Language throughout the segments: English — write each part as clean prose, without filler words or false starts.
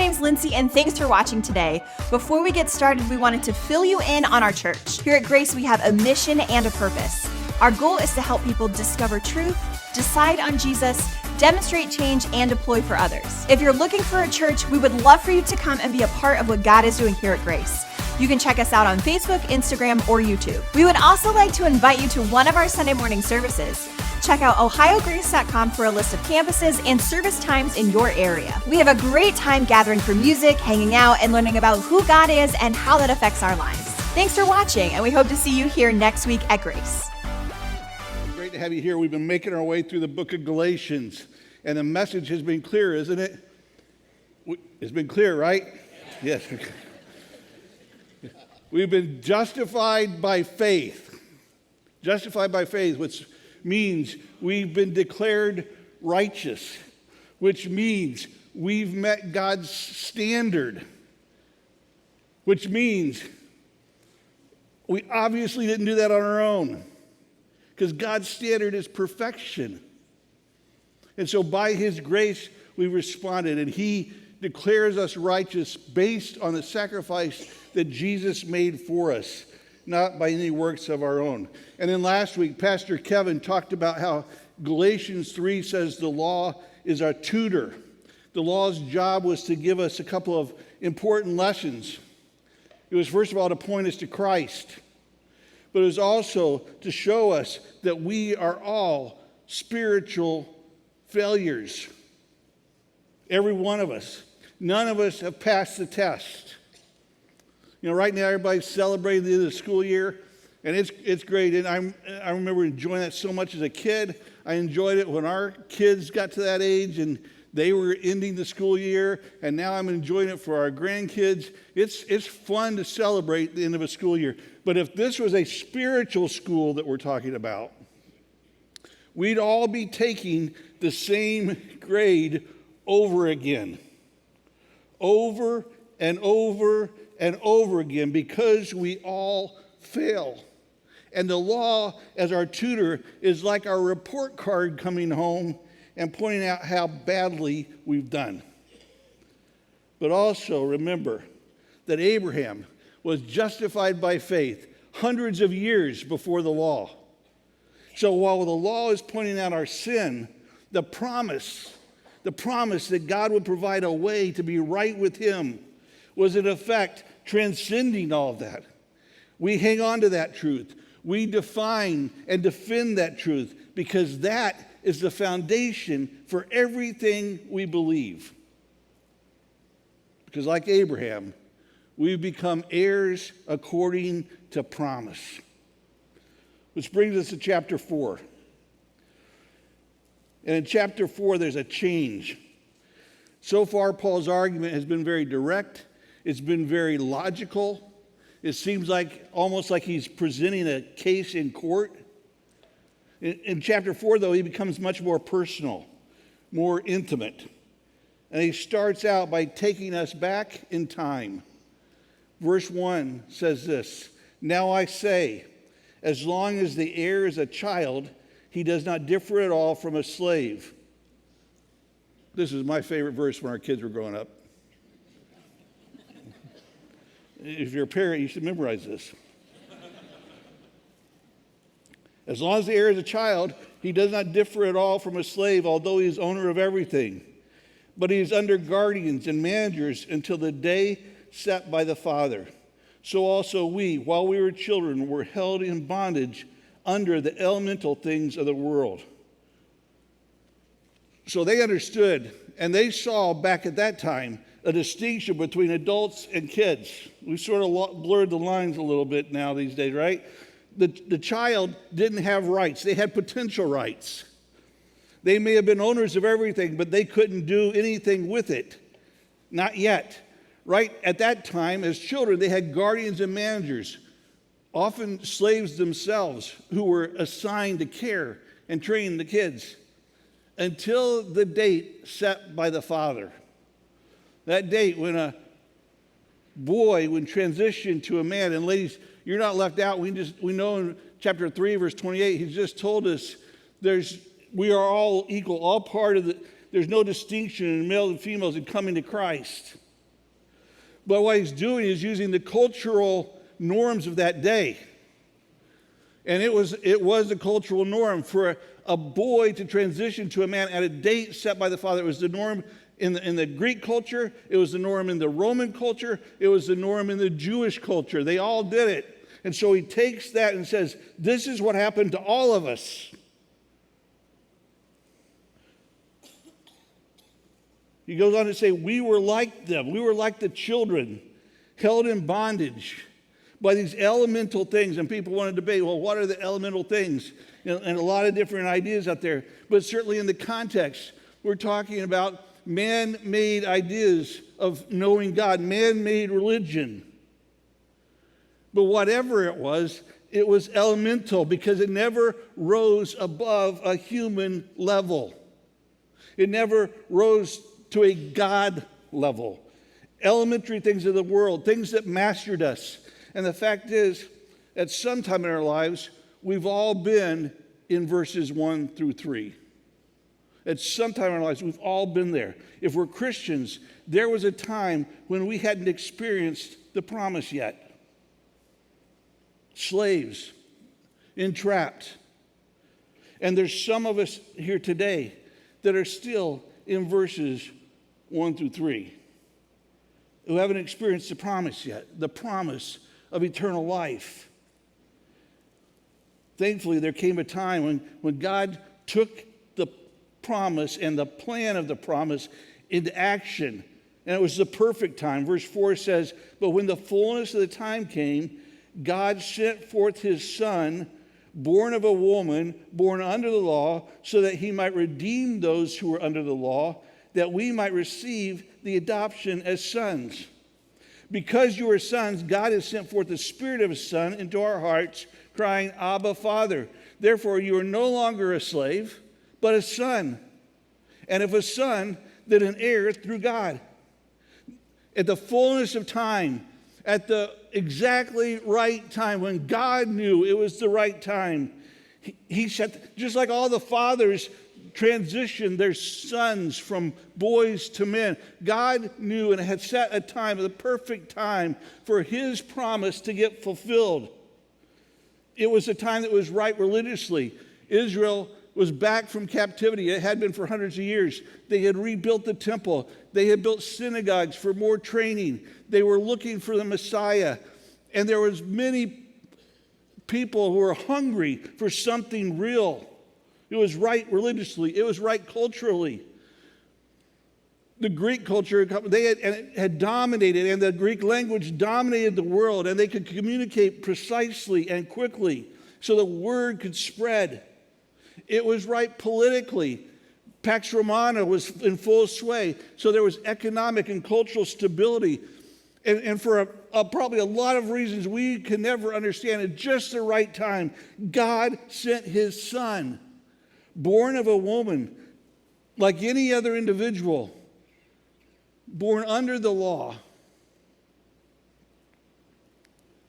name's Lindsay, and thanks for watching today. Before we get started, we wanted to fill you in on our church. Here at Grace, we have a mission and a purpose. Our goal is to help people discover truth, decide on Jesus, demonstrate change, and deploy for others. If you're looking for a church, we would love for you to come and be a part of what God is doing here at Grace. You can check us out on Facebook, Instagram, or YouTube. We would also like to invite you to one of our Sunday morning services. Check out ohiograce.com for a list of campuses and service times in your area. We have a great time gathering for music, hanging out, and learning about who God is and how that affects our lives. Thanks for watching, and we hope to see you here next week at Grace. Great to have you here. We've been making our way through the book of Galatians, and the message has been clear, isn't it? It's been clear, right? Yes. We've been justified by faith. Justified by faith, which means we've been declared righteous, which means we've met God's standard, which means we obviously didn't do that on our own, because God's standard is perfection. And so by his grace, we responded, and he declares us righteous based on the sacrifice that Jesus made for us, not by any works of our own. And then last week, Pastor Kevin talked about how Galatians 3 says the law is our tutor. The law's job was to give us a couple of important lessons. It was, first of all, to point us to Christ, but it was also to show us that we are all spiritual failures. Every one of us. None of us have passed the test. You know, right now everybody's celebrating the end of the school year, and it's great. And I remember enjoying that so much as a kid. I enjoyed it when our kids got to that age and they were ending the school year, and now I'm enjoying it for our grandkids. It's fun to celebrate the end of a school year. But if this was a spiritual school that we're talking about, we'd all be taking the same grade over again. Over and over and over again, because we all fail. And the law, as our tutor, is like our report card coming home and pointing out how badly we've done. But also remember that Abraham was justified by faith hundreds of years before the law. So while the law is pointing out our sin, the promise that God would provide a way to be right with him was in effect transcending all of that. We hang on to that truth. We define and defend that truth because that is the foundation for everything we believe. Because like Abraham, we've become heirs according to promise. Which brings us to chapter 4. And in chapter 4, there's a change. So far, Paul's argument has been very direct. It's been very logical. It seems like almost like he's presenting a case in court. In chapter 4, though, he becomes much more personal, more intimate. And he starts out by taking us back in time. Verse 1 says this, "Now I say, as long as the heir is a child, he does not differ at all from a slave." This is my favorite verse when our kids were growing up. If you're a parent, you should memorize this. As long as the heir is a child, he does not differ at all from a slave, although he is owner of everything. But he is under guardians and managers until the day set by the Father. So also we, while we were children, were held in bondage under the elemental things of the world. So they understood, and they saw back at that time a distinction between adults and kids. We've sort of blurred the lines a little bit now these days, right? The child didn't have rights. They had potential rights. They may have been owners of everything, but they couldn't do anything with it. Not yet. Right at that time, as children, they had guardians and managers, often slaves themselves, who were assigned to care and train the kids until the date set by the Father. That date when a boy would transition to a man. And ladies, you're not left out. We know in chapter 3, verse 28, he's just told us we are all equal, all part of there's no distinction in males and females in coming to Christ. But what he's doing is using the cultural norms of that day. And it was a cultural norm for a boy to transition to a man at a date set by the father. It was the norm in the Greek culture. It was the norm in the Roman culture. It was the norm in the Jewish culture. They all did it. And so he takes that and says, this is what happened to all of us. He goes on to say, we were like them. We were like the children held in bondage by these elemental things. And people want to debate, well, what are the elemental things? And a lot of different ideas out there. But certainly in the context, we're talking about man-made ideas of knowing God, man-made religion. But whatever it was elemental because it never rose above a human level. It never rose to a God level. Elementary things of the world, things that mastered us. And the fact is, at some time in our lives, we've all been in verses 1 through 3. At some time in our lives, we've all been there. If we're Christians, there was a time when we hadn't experienced the promise yet. Slaves, entrapped. And there's some of us here today that are still in verses 1 through 3, who haven't experienced the promise yet, the promise of eternal life. Thankfully, there came a time when God took the promise and the plan of the promise into action. And it was the perfect time. Verse 4 says, but when the fullness of the time came, God sent forth his Son, born of a woman, born under the law, so that he might redeem those who were under the law, that we might receive the adoption as sons. Because you are sons, God has sent forth the Spirit of his Son into our hearts, crying, Abba, Father. Therefore, you are no longer a slave, but a son. And if a son, then an heir through God. At the fullness of time, at the exactly right time, when God knew it was the right time, he said, just like all the fathers transitioned their sons from boys to men, God knew and had set a time, the perfect time, for his promise to get fulfilled. It was a time that was right religiously. Israel was back from captivity. It had been for hundreds of years. They had rebuilt the temple. They had built synagogues for more training. They were looking for the Messiah. And there was many people who were hungry for something real. It was right religiously. It was right culturally. The Greek culture, had dominated, and the Greek language dominated the world, and they could communicate precisely and quickly so the word could spread. It was right politically. Pax Romana was in full sway, so there was economic and cultural stability. And for probably a lot of reasons we can never understand, at just the right time, God sent his Son, born of a woman, like any other individual, born under the law.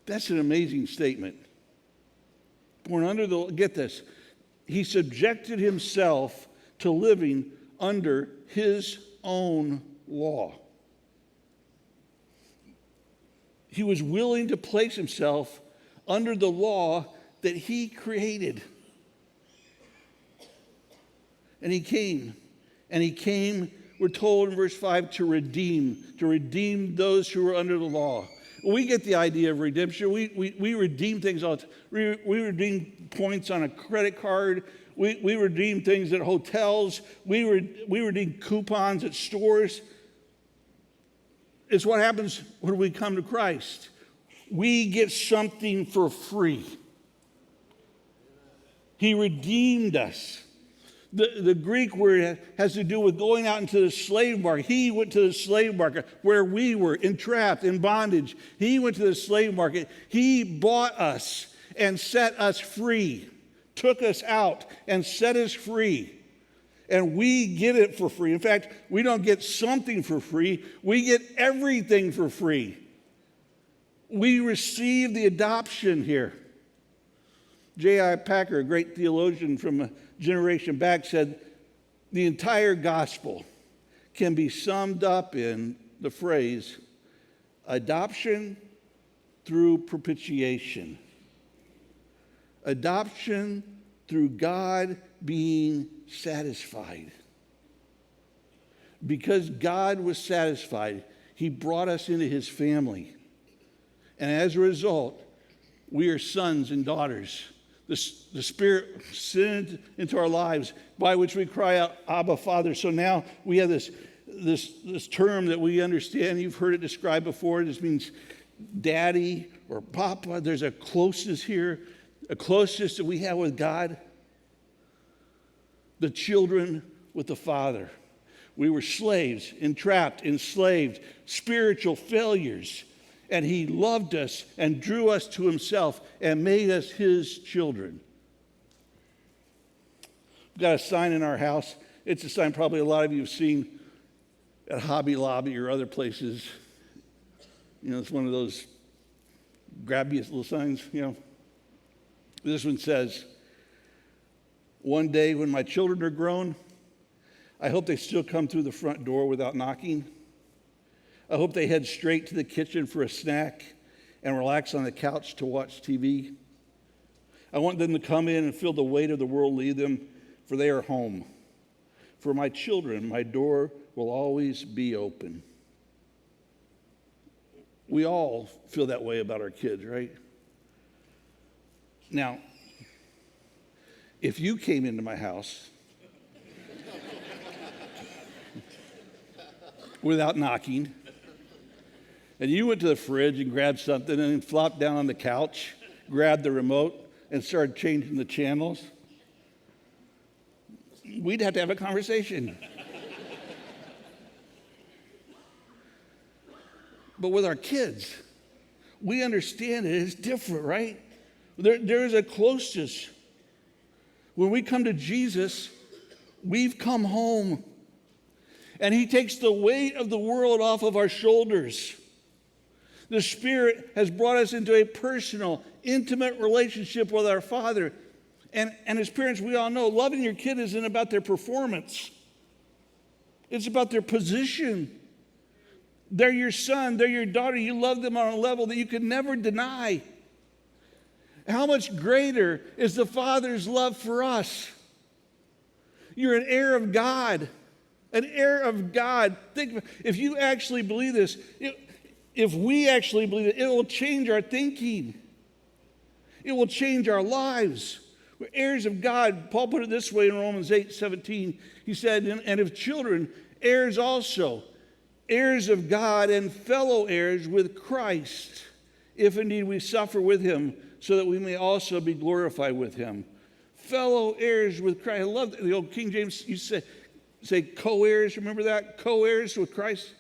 That's an amazing statement. Born under the law. Get this. He subjected himself to living under his own law. He was willing to place himself under the law that he created. And he came. And he came, we're told in verse 5, to redeem those who are under the law. We get the idea of redemption. We redeem things all the time. We redeem points on a credit card. We redeem things at hotels. We redeem coupons at stores. It's what happens when we come to Christ. We get something for free. He redeemed us. The Greek word has to do with going out into the slave market. He went to the slave market where we were entrapped in bondage. He went to the slave market. He bought us and set us free, took us out and set us free. And we get it for free. In fact, we don't get something for free. We get everything for free. We receive the adoption here. J.I. Packer, a great theologian from a generation back, said the entire gospel can be summed up in the phrase, Adoption through propitiation. Adoption through God being satisfied. Because God was satisfied, he brought us into his family. And as a result, we are sons and daughters. The Spirit sent into our lives by which we cry out, Abba, Father. So now we have this term that we understand. You've heard it described before. This means daddy or papa. There's a closeness here, a closeness that we have with God. The children with the Father. We were slaves, entrapped, enslaved, spiritual failures. And he loved us and drew us to himself and made us his children. We've got a sign in our house. It's a sign probably a lot of you have seen at Hobby Lobby or other places. You know, it's one of those grabby little signs, you know. This one says, one day when my children are grown, I hope they still come through the front door without knocking. I hope they head straight to the kitchen for a snack and relax on the couch to watch TV. I want them to come in and feel the weight of the world leave them, for they are home. For my children, my door will always be open. We all feel that way about our kids, right? Now, if you came into my house without knocking, and you went to the fridge and grabbed something and then flopped down on the couch, grabbed the remote, and started changing the channels, we'd have to have a conversation. But with our kids, we understand it. It's different, right? There is a closeness. When we come to Jesus, we've come home. And he takes the weight of the world off of our shoulders. The Spirit has brought us into a personal, intimate relationship with our Father. And as parents, we all know loving your kid isn't about their performance. It's about their position. They're your son, they're your daughter. You love them on a level that you can never deny. How much greater is the Father's love for us? You're an heir of God. An heir of God. Think, if you actually believe this, if we actually believe it, it will change our thinking. It will change our lives. We're heirs of God. Paul put it this way in Romans 8:17. He said, and if children, heirs also, heirs of God and fellow heirs with Christ, if indeed we suffer with him, so that we may also be glorified with him. Fellow heirs with Christ. I love that. The old King James, you say co-heirs. Remember that? Co-heirs with Christ.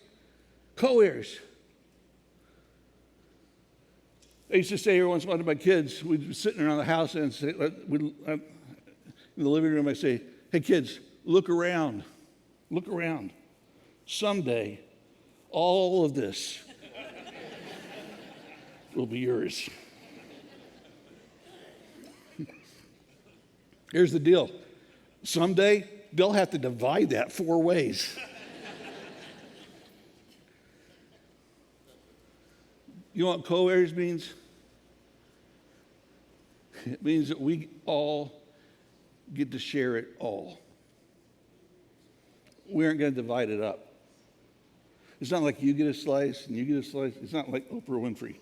Co-heirs. I used to say every once in a while to my kids, we'd be sitting around the house and say, in the living room, I say, hey kids, look around. Look around. Someday, all of this will be yours. Here's the deal. Someday, they'll have to divide that 4 ways. You know what co-heirs means? It means that we all get to share it all. We aren't going to divide it up. It's not like you get a slice and you get a slice. It's not like Oprah Winfrey.